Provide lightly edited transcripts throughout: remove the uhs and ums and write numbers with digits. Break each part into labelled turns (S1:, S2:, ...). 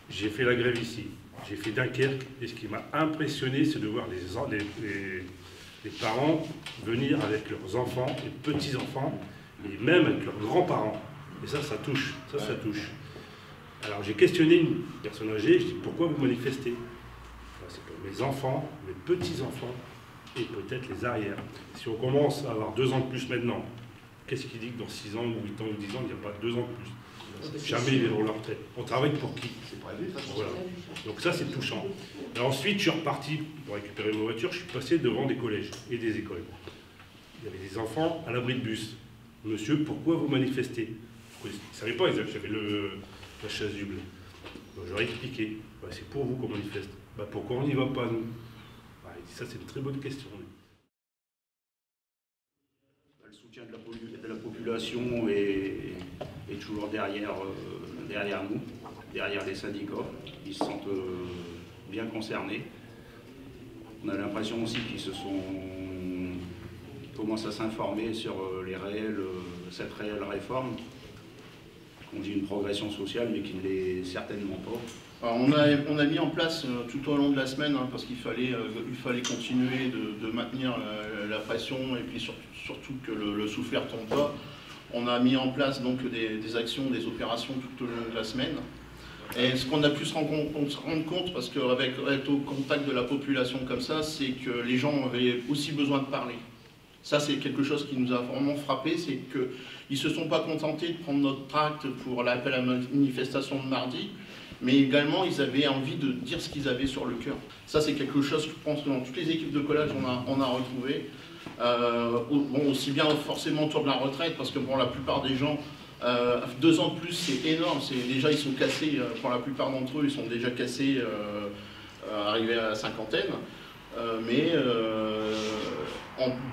S1: J'ai fait la grève ici, j'ai fait Dunkerque, et ce qui m'a impressionné, c'est de voir les parents venir avec leurs enfants, les petits-enfants, et même avec leurs grands-parents. Et ça touche, ça touche. Alors j'ai questionné une personne âgée, je dis pourquoi vous manifestez? C'est pour mes enfants, mes petits-enfants, et peut-être les arrières. Si on commence à avoir 2 ans de plus maintenant, qu'est-ce qui dit que dans 6 ans, ou 8 ans, ou 10 ans, il n'y a pas 2 ans de plus? Jamais ils verront leur retraite. On travaille pour qui?
S2: C'est prévu, ça.
S1: Voilà. Donc ça, c'est touchant. Et ensuite, je suis reparti pour récupérer ma voiture. Je suis passé devant des collèges et des écoles. Il y avait des enfants à l'abri de bus. Monsieur, pourquoi vous manifestez? Ils ne savaient pas, ils avaient la chasuble. Je leur ai expliqué. Bah, c'est pour vous qu'on manifeste. Bah, pourquoi on n'y va pas, nous? Bah, il dit, ça, c'est une très bonne question.
S2: Le soutien de la population est toujours derrière nous, derrière les syndicats. Ils se sentent bien concernés. On a l'impression aussi qu'ils commencent à s'informer sur cette réelle réforme. On dit une progression sociale, mais qui ne l'est certainement pas.
S3: Alors on a mis en place tout au long de la semaine, parce qu'il fallait continuer de maintenir la pression et puis surtout que le soufflet ne tombe pas. On a mis en place donc des actions, des opérations tout au long de la semaine. Et ce qu'on a pu se rendre compte, parce qu'avec être au contact de la population comme ça, c'est que les gens avaient aussi besoin de parler. Ça, c'est quelque chose qui nous a vraiment frappé, c'est qu'ils ne se sont pas contentés de prendre notre tract pour l'appel à manifestation de mardi, mais également ils avaient envie de dire ce qu'ils avaient sur le cœur. Ça, c'est quelque chose que je pense que dans toutes les équipes de collage, on a retrouvé. Bon, aussi bien forcément autour de la retraite, parce que pour la plupart des gens, 2 ans de plus, c'est énorme. Déjà, ils sont cassés, pour la plupart d'entre eux, ils sont déjà cassés, arrivés à la cinquantaine. Mais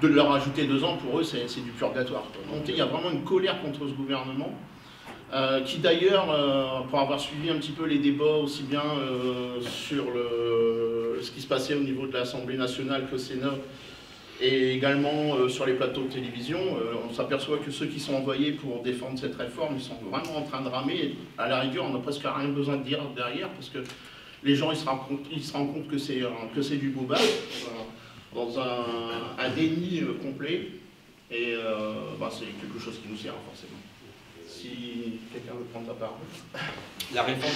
S3: de leur ajouter 2 ans, pour eux, c'est du purgatoire. Donc il y a vraiment une colère contre ce gouvernement, qui d'ailleurs, pour avoir suivi un petit peu les débats, aussi bien sur ce qui se passait au niveau de l'Assemblée nationale qu'au Sénat, et également sur les plateaux de télévision, on s'aperçoit que ceux qui sont envoyés pour défendre cette réforme, ils sont vraiment en train de ramer. Et à la rigueur, on n'a presque rien besoin de dire derrière, parce que les gens ils se rendent compte que c'est du bobage, dans un déni complet, et c'est quelque chose qui nous sert forcément. Si quelqu'un veut prendre la parole.
S4: La réforme,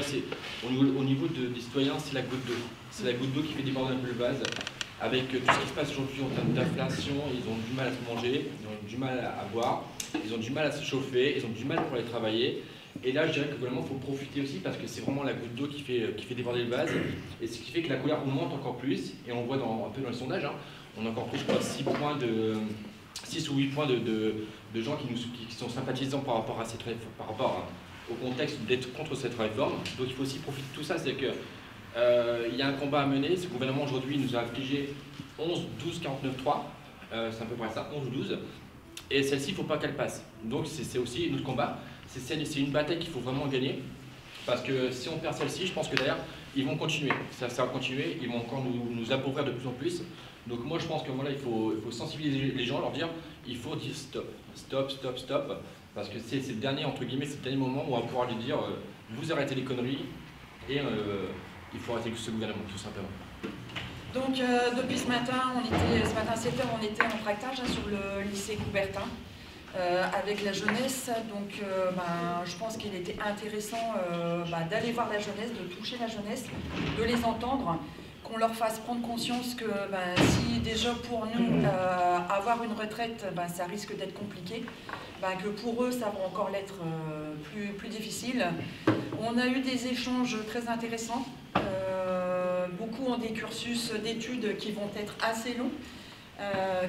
S4: c'est au niveau des citoyens, c'est la goutte d'eau. C'est la goutte d'eau qui fait déborder un peu le vase. Avec tout ce qui se passe aujourd'hui en termes d'inflation, ils ont du mal à se manger, ils ont du mal à boire, ils ont du mal à se chauffer, ils ont du mal pour aller travailler. Et là, je dirais que globalement, il faut profiter aussi parce que c'est vraiment la goutte d'eau qui fait déborder le vase. Et ce qui fait que la colère augmente encore plus. Et on voit un peu dans les sondages, on a encore plus, je crois, 6 ou 8 points de gens qui sont sympathisants par rapport au contexte d'être contre cette réforme. Donc il faut aussi profiter de tout ça, c'est que il y a un combat à mener. Ce gouvernement aujourd'hui nous a infligé 11, 12, 49-3, c'est à peu près ça, 11 ou 12. Et celle-ci, il ne faut pas qu'elle passe. Donc c'est aussi notre combat. C'est une bataille qu'il faut vraiment gagner. Parce que si on perd celle-ci, je pense que derrière, ils vont continuer. Ça va continuer, ils vont encore nous appauvrir de plus en plus. Donc moi, je pense que voilà, il faut sensibiliser les gens, leur dire, il faut dire stop, stop, stop, stop. Parce que c'est le dernier, entre guillemets, c'est le dernier moment où on va pouvoir lui dire, vous arrêtez les conneries et il faut arrêter ce gouvernement, tout simplement.
S5: Donc depuis ce matin, à 7h, on était en tractage sur le lycée Coubertin avec la jeunesse. Donc je pense qu'il était intéressant d'aller voir la jeunesse, de toucher la jeunesse, de les entendre, qu'on leur fasse prendre conscience que si déjà pour nous, avoir une retraite, ça risque d'être compliqué, que pour eux, ça va encore l'être plus difficile. On a eu des échanges très intéressants. Beaucoup ont des cursus d'études qui vont être assez longs,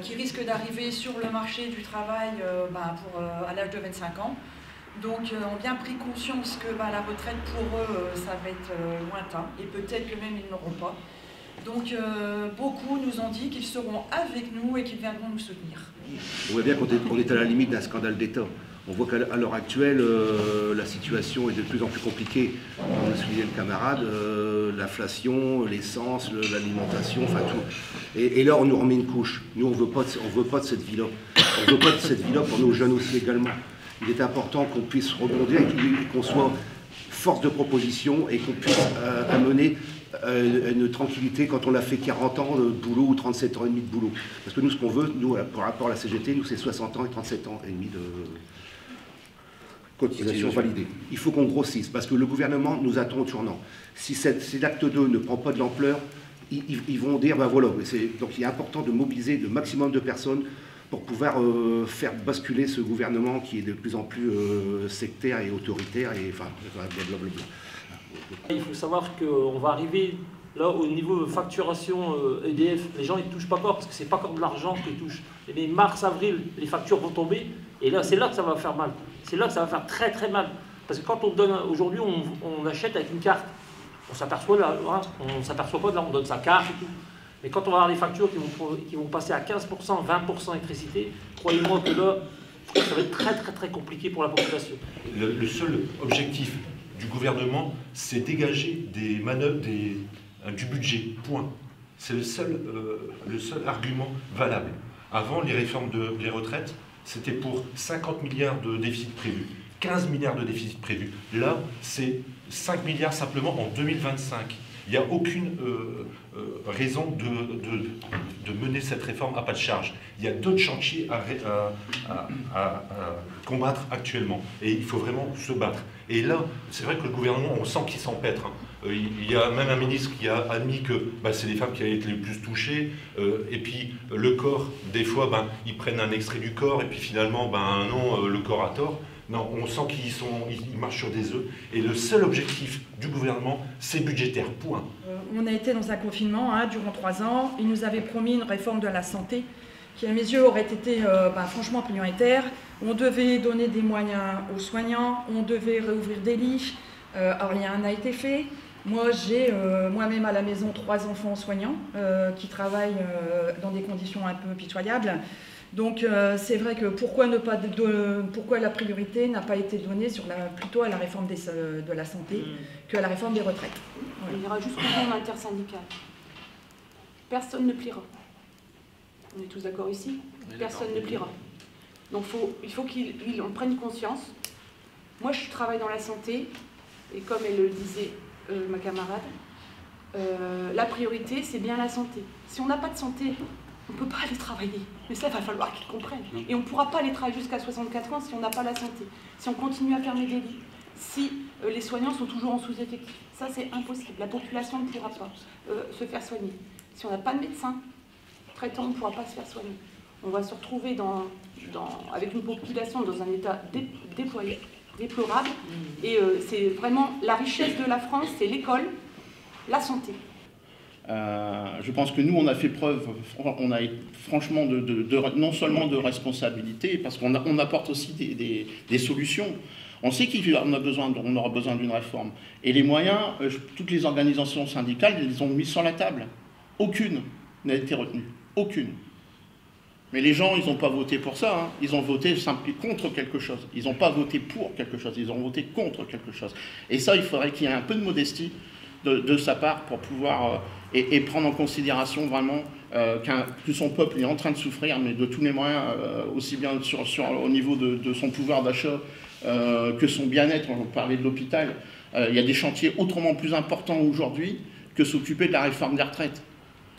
S5: qui risquent d'arriver sur le marché du travail à l'âge de 25 ans. Donc ont bien pris conscience que la retraite pour eux, ça va être lointain, et peut-être que même ils n'auront pas. Donc beaucoup nous ont dit qu'ils seront avec nous et qu'ils viendront nous soutenir.
S6: On voit bien qu'on est à la limite d'un scandale d'État. On voit qu'à l'heure actuelle, la situation est de plus en plus compliquée. On a souligné le camarade, l'inflation, l'essence, l'alimentation, enfin tout. Et là, on nous remet une couche. Nous, on veut pas de cette vie-là. On veut pas de cette vie-là pour nos jeunes aussi également. Il est important qu'on puisse rebondir et qu'on soit force de proposition et qu'on puisse amener une tranquillité quand on a fait 40 ans de boulot ou 37 ans et demi de boulot. Parce que nous, ce qu'on veut, nous, par rapport à la CGT, nous, c'est 60 ans et 37 ans et demi de cotisation validée. Il faut qu'on grossisse, parce que le gouvernement nous attend au tournant. Si l'acte 2 ne prend pas de l'ampleur, ils vont dire, ben voilà, donc il est important de mobiliser le maximum de personnes pour pouvoir faire basculer ce gouvernement qui est de plus en plus sectaire et autoritaire, et enfin, blablabla.
S7: Il faut savoir qu'on va arriver là au niveau de facturation EDF. Les gens ne touchent pas encore parce que c'est pas encore de l'argent qu'ils touchent. Mais mars, avril, les factures vont tomber et là c'est là que ça va faire mal. C'est là que ça va faire très très mal. Parce que quand on donne, aujourd'hui on achète avec une carte. On s'aperçoit là, on s'aperçoit pas de là, on donne sa carte et tout. Mais quand on va avoir des factures qui vont passer à 15%, 20% électricité, croyez-moi que là, ça va être très très très compliqué pour la population.
S8: Le seul objectif du gouvernement, c'est dégager des manœuvres, du budget, point. C'est le seul argument valable. Avant, les réformes des retraites, c'était pour 50 milliards de déficit prévu, 15 milliards de déficit prévu. Là, c'est 5 milliards simplement en 2025. Il n'y a aucune raison de mener cette réforme à pas de charge. Il y a d'autres chantiers à combattre actuellement. Et il faut vraiment se battre. Et là, c'est vrai que le gouvernement, on sent qu'il s'empêtre. Il y a même un ministre qui a admis que c'est les femmes qui avaient été les plus touchées. Et puis le corps, des fois, ils prennent un extrait du corps et puis finalement, non, le corps a tort. Non, on sent qu'ils marchent sur des œufs. Et le seul objectif du gouvernement, c'est budgétaire, point.
S5: On a été dans un confinement durant 3 ans. Ils nous avaient promis une réforme de la santé qui, à mes yeux, aurait été franchement prioritaire. On devait donner des moyens aux soignants, on devait réouvrir des lits. Rien n'a été fait. Moi, j'ai moi-même à la maison 3 enfants soignants qui travaillent dans des conditions un peu pitoyables. Donc c'est vrai que pourquoi la priorité n'a pas été donnée plutôt à la réforme de la santé qu'à la réforme des retraites.
S9: Voilà. Il y aura jusqu'au monde intersyndical. Personne ne pliera. On est tous d'accord ici. Personne ne pliera. Donc il faut qu'ils en prennent conscience. Moi je travaille dans la santé et comme elle le disait ma camarade, la priorité c'est bien la santé. Si on n'a pas de santé, on ne peut pas aller travailler. Mais ça, il va falloir qu'ils comprennent. Et on ne pourra pas aller travailler jusqu'à 64 ans si on n'a pas la santé. Si on continue à fermer des lits, si les soignants sont toujours en sous-effectif. Ça, c'est impossible. La population ne pourra pas se faire soigner. Si on n'a pas de médecin traitant, on ne pourra pas se faire soigner. On va se retrouver avec une population dans un état déplorable. Et c'est vraiment la richesse de la France, c'est l'école, la santé.
S3: Je pense que nous, on a fait preuve, franchement, non seulement de responsabilité, parce qu'on apporte aussi des solutions. On sait qu'on aura besoin d'une réforme. Et les moyens, toutes les organisations syndicales, elles les ont mis sur la table. Aucune n'a été retenue. Aucune. Mais les gens, ils n'ont pas voté pour ça. Ils ont voté contre quelque chose. Ils n'ont pas voté pour quelque chose. Ils ont voté contre quelque chose. Et ça, il faudrait qu'il y ait un peu de modestie de sa part pour pouvoir et prendre en considération vraiment que son peuple est en train de souffrir, mais de tous les moyens, aussi bien au niveau de son pouvoir d'achat que son bien-être. On parlait de l'hôpital. Il y a des chantiers autrement plus importants aujourd'hui que s'occuper de la réforme des retraites.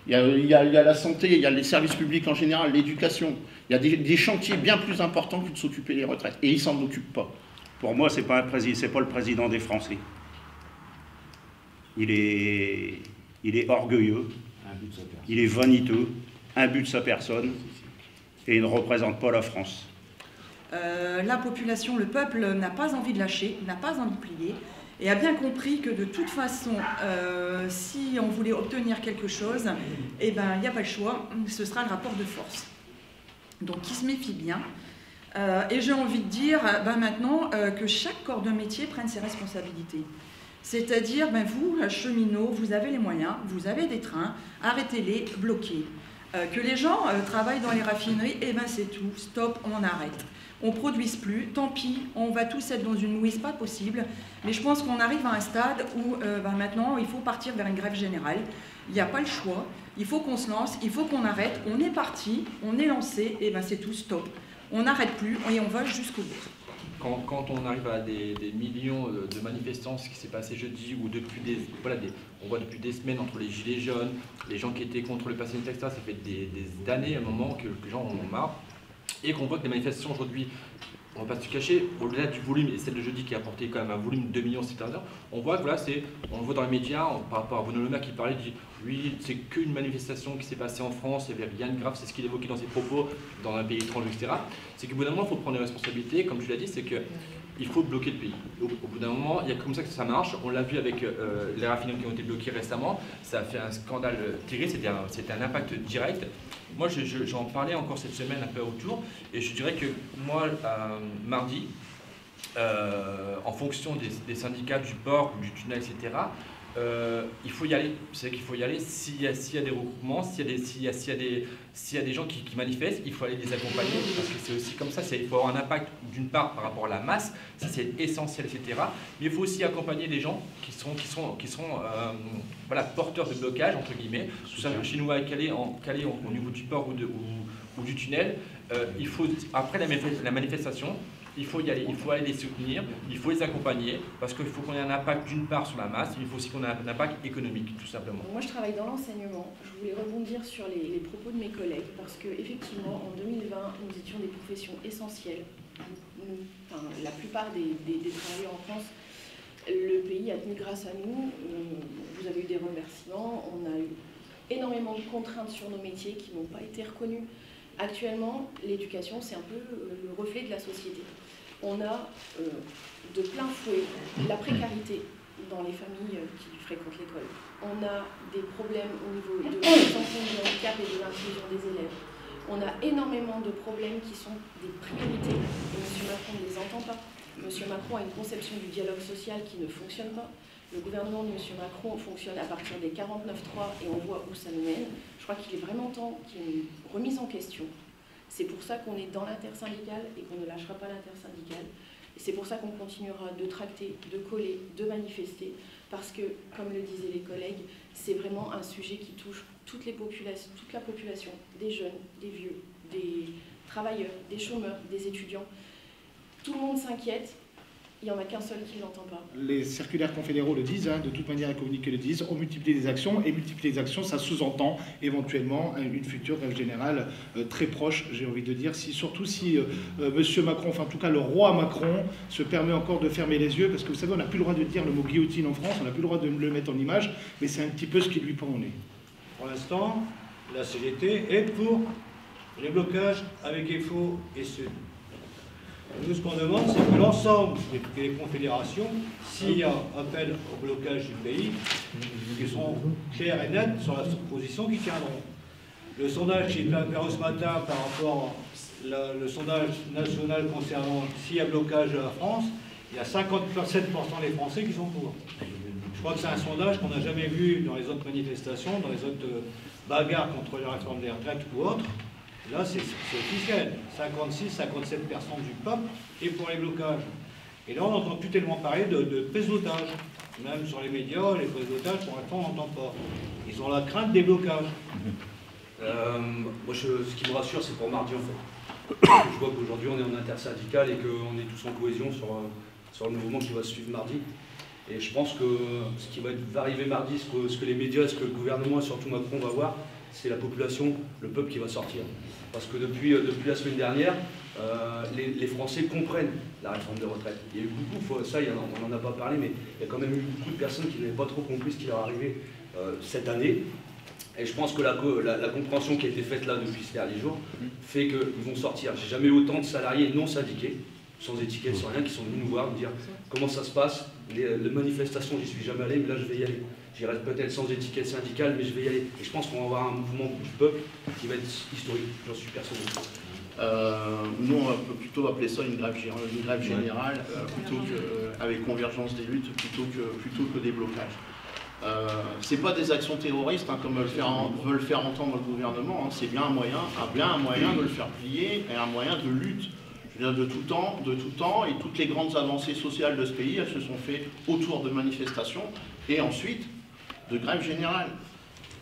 S3: Il y a la santé, il y a les services publics en général, l'éducation. Il y a des chantiers bien plus importants que de s'occuper des retraites. Et ils ne s'en occupent pas.
S2: Pour moi, ce n'est pas le président des Français. Il est orgueilleux, il est vaniteux, imbu de sa personne, et il ne représente pas la France.
S5: La population, le peuple n'a pas envie de lâcher, n'a pas envie de plier, et a bien compris que de toute façon, si on voulait obtenir quelque chose, il n'y a pas le choix, ce sera le rapport de force. Donc il se méfie bien. Et j'ai envie de dire maintenant que chaque corps de métier prenne ses responsabilités. C'est-à-dire, vous, cheminots, vous avez les moyens, vous avez des trains, arrêtez-les, bloquez. Que les gens travaillent dans les raffineries, c'est tout, stop, on arrête. On ne produise plus, tant pis, on va tous être dans une mouise, pas possible. Mais je pense qu'on arrive à un stade où maintenant, il faut partir vers une grève générale. Il n'y a pas le choix, il faut qu'on se lance, il faut qu'on arrête. On est parti, on est lancé, c'est tout, stop. On n'arrête plus et on va jusqu'au bout.
S4: quand on arrive à des millions de manifestants, ce qui s'est passé jeudi, ou depuis on voit depuis des semaines entre les gilets jaunes, les gens qui étaient contre le pass sanitaire, etc., ça fait des années, à un moment, que les gens en ont marre, et qu'on voit que les manifestations aujourd'hui, on ne va pas se cacher, au-delà du volume, et celle de jeudi qui a apporté quand même un volume de 2 millions, etc., on voit que voilà, on le voit dans les médias, par rapport à Bruno Le Maire qui parlait, dit oui, c'est qu'une manifestation qui s'est passée en France, il n'y avait rien de grave, c'est ce qu'il évoquait dans ses propos, dans un pays étranger, etc. C'est qu'au bout d'un moment, il faut prendre les responsabilités, comme tu l'as dit, c'est qu'il faut bloquer le pays. Au bout d'un moment, il y a comme ça que ça marche, on l'a vu avec les raffineries qui ont été bloquées récemment, ça a fait un scandale terrible, c'était un impact direct. Moi, j'en parlais encore cette semaine un peu autour, et je dirais que moi, mardi, en fonction des syndicats du port, du tunnel, etc., il faut y aller. C'est qu'il faut y aller s'il y a des regroupements, s'il y a des gens qui manifestent, il faut aller les accompagner, parce que c'est aussi comme ça, il faut avoir un impact d'une part par rapport à la masse, ça c'est essentiel, etc. Mais il faut aussi accompagner les gens qui sont voilà, porteurs de blocage, entre guillemets, tout ça chinois à Calais au niveau du port ou du tunnel. Il faut, après la manifestation, il faut y aller, il faut aller les soutenir, il faut les accompagner, parce qu'il faut qu'on ait un impact d'une part sur la masse, mais il faut aussi qu'on ait un impact économique, tout simplement.
S10: Moi, je travaille dans l'enseignement. Je voulais rebondir sur les propos de mes collègues, parce qu'effectivement, en 2020, nous étions des professions essentielles. La plupart des travailleurs en France, le pays a tenu grâce à nous. Vous avez eu des remerciements, on a eu énormément de contraintes sur nos métiers qui n'ont pas été reconnues. Actuellement, l'éducation, c'est un peu le reflet de la société. On a de plein fouet la précarité dans les familles qui fréquentent l'école. On a des problèmes au niveau de la prise en compte du handicap et de l'inclusion des élèves. On a énormément de problèmes qui sont des priorités. Et M. Macron ne les entend pas. M. Macron a une conception du dialogue social qui ne fonctionne pas. Le gouvernement de M. Macron fonctionne à partir des 49.3 et on voit où ça nous mène. Je crois qu'il est vraiment temps qu'il y ait une remise en question. C'est pour ça qu'on est dans l'intersyndicale et qu'on ne lâchera pas l'intersyndicale. Et c'est pour ça qu'on continuera de tracter, de coller, de manifester, parce que, comme le disaient les collègues, c'est vraiment un sujet qui touche toute la population, des jeunes, des vieux, des travailleurs, des chômeurs, des étudiants. Tout le monde s'inquiète. Il n'y en a qu'un seul qui ne l'entend pas.
S11: Les circulaires confédéraux le disent, de toute manière les communiqués le disent, on multiplie les actions, et multiplier les actions, ça sous-entend éventuellement une future grève générale très proche, j'ai envie de dire, surtout si M. Macron, enfin en tout cas le roi Macron, se permet encore de fermer les yeux, parce que vous savez, on n'a plus le droit de dire le mot guillotine en France, on n'a plus le droit de le mettre en image, mais c'est un petit peu ce qui lui pend au nez.
S12: Pour l'instant, la CGT est pour les blocages avec FO et Sud. Nous, ce qu'on demande, c'est que l'ensemble des confédérations, s'il y a appel au blocage du pays, qui sont clairs et nets sur la position qui tiendront. Le sondage qui est apparu ce matin par rapport au sondage national concernant s'il y a blocage de la France, il y a 57% des Français qui sont pour. Je crois que c'est un sondage qu'on n'a jamais vu dans les autres manifestations, dans les autres bagarres contre la réforme des retraites ou autres. Là, c'est officiel. 56-57% du peuple est pour les blocages. Et là, on n'entend plus tellement parler de prise d'otages. Même sur les médias, les prises d'otages, pour l'instant, on n'entend pas. Ils ont la crainte des blocages.
S13: Moi, ce qui me rassure, c'est pour mardi, en fait. Je vois qu'aujourd'hui, on est en intersyndical et qu'on est tous en cohésion sur le mouvement qui va se suivre mardi. Et je pense que ce qui va arriver mardi, ce que les médias, ce que le gouvernement et surtout Macron va voir, c'est la population, le peuple qui va sortir. Parce que depuis la semaine dernière, les Français comprennent la réforme des retraites. Il y a eu beaucoup, ça on n'en a pas parlé, mais il y a quand même eu beaucoup de personnes qui n'avaient pas trop compris ce qui leur arrivait cette année. Et je pense que la compréhension qui a été faite là depuis ces derniers jours fait qu'ils vont sortir. J'ai jamais eu autant de salariés non syndiqués, sans étiquette, sans rien, qui sont venus nous voir, nous dire comment ça se passe. Les manifestations, j'y suis jamais allé, mais là je vais y aller. J'irai peut-être sans étiquette syndicale, mais je vais y aller. Et je pense qu'on va avoir un mouvement du peuple qui va être historique, j'en suis persuadé.
S3: Nous, on va plutôt appeler ça une grève générale, plutôt que, avec convergence des luttes, plutôt que des blocages. C'est pas des actions terroristes, comme veut le faire entendre le gouvernement, c'est bien un moyen de le faire plier et un moyen de lutte. De tout temps, et toutes les grandes avancées sociales de ce pays, elles se sont faites autour de manifestations et ensuite de grève générale.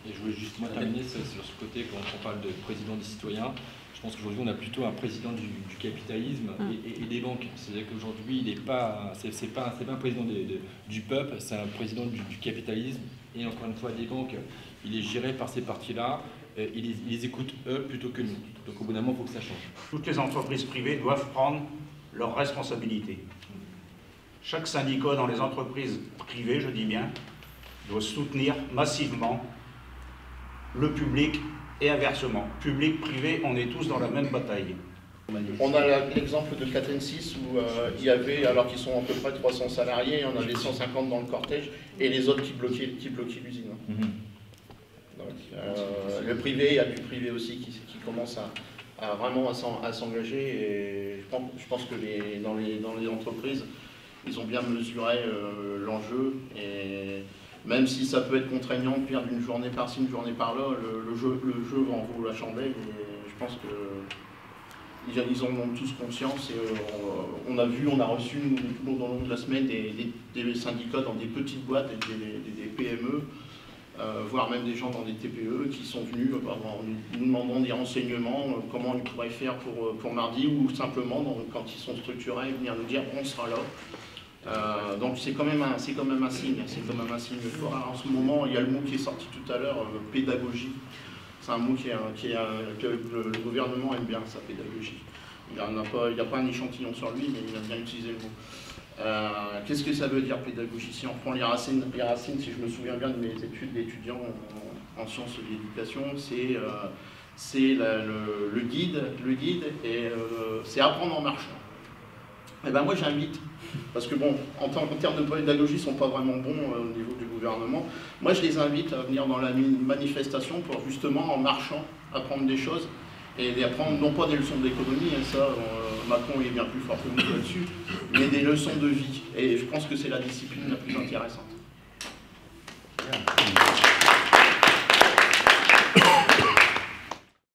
S4: Et je voulais justement terminer sur ce côté, quand on parle de président des citoyens, je pense qu'aujourd'hui, on a plutôt un président du capitalisme et des banques. C'est-à-dire qu'aujourd'hui, il n'est pas, c'est pas un président du peuple, c'est un président du capitalisme. Et encore une fois, des banques, il est géré par ces partis-là. Ils les écoutent eux plutôt que nous. Donc au bout d'un moment, il faut que ça change.
S2: Toutes les entreprises privées doivent prendre leurs responsabilités. Chaque syndicat dans les entreprises privées, je dis bien, doit soutenir massivement le public et inversement. Public, privé, on est tous dans la même bataille.
S3: On a l'exemple de Catensis où il y avait, alors qu'ils sont à peu près 300 salariés, on avait 150 dans le cortège et les autres qui bloquaient l'usine. Donc, le privé, il y a du privé aussi qui commence à vraiment à s'engager et je pense que dans les entreprises, ils ont bien mesuré l'enjeu et même si ça peut être contraignant de perdre une journée par-ci, une journée par-là, le jeu en vaut la chandelle et je pense que ils en ont tous conscience et on a reçu tout au long de la semaine des syndicats dans des petites boîtes, des PME, voire même des gens dans des TPE qui sont venus en nous demandant des renseignements, comment ils pourraient faire pour mardi ou simplement quand ils sont structurés, venir nous dire on sera là. Donc c'est quand même un signe, En ce moment, il y a le mot qui est sorti tout à l'heure, pédagogie. C'est un mot que le gouvernement aime bien, sa pédagogie. Il n'y a pas un échantillon sur lui, mais il a bien utilisé le mot. Qu'est-ce que ça veut dire pédagogie? Si on prend les racines, si je me souviens bien de mes études d'étudiant en sciences de l'éducation, c'est le guide et c'est apprendre en marchant. Et ben moi j'invite, parce que bon, en termes de pédagogie, ils ne sont pas vraiment bons au niveau du gouvernement. Moi je les invite à venir dans la manifestation pour justement en marchant apprendre des choses et apprendre non pas des leçons d'économie, hein, ça Macron est bien plus fort que nous là-dessus, mais des leçons de vie. Et je pense que c'est la discipline la plus intéressante.
S6: Yeah.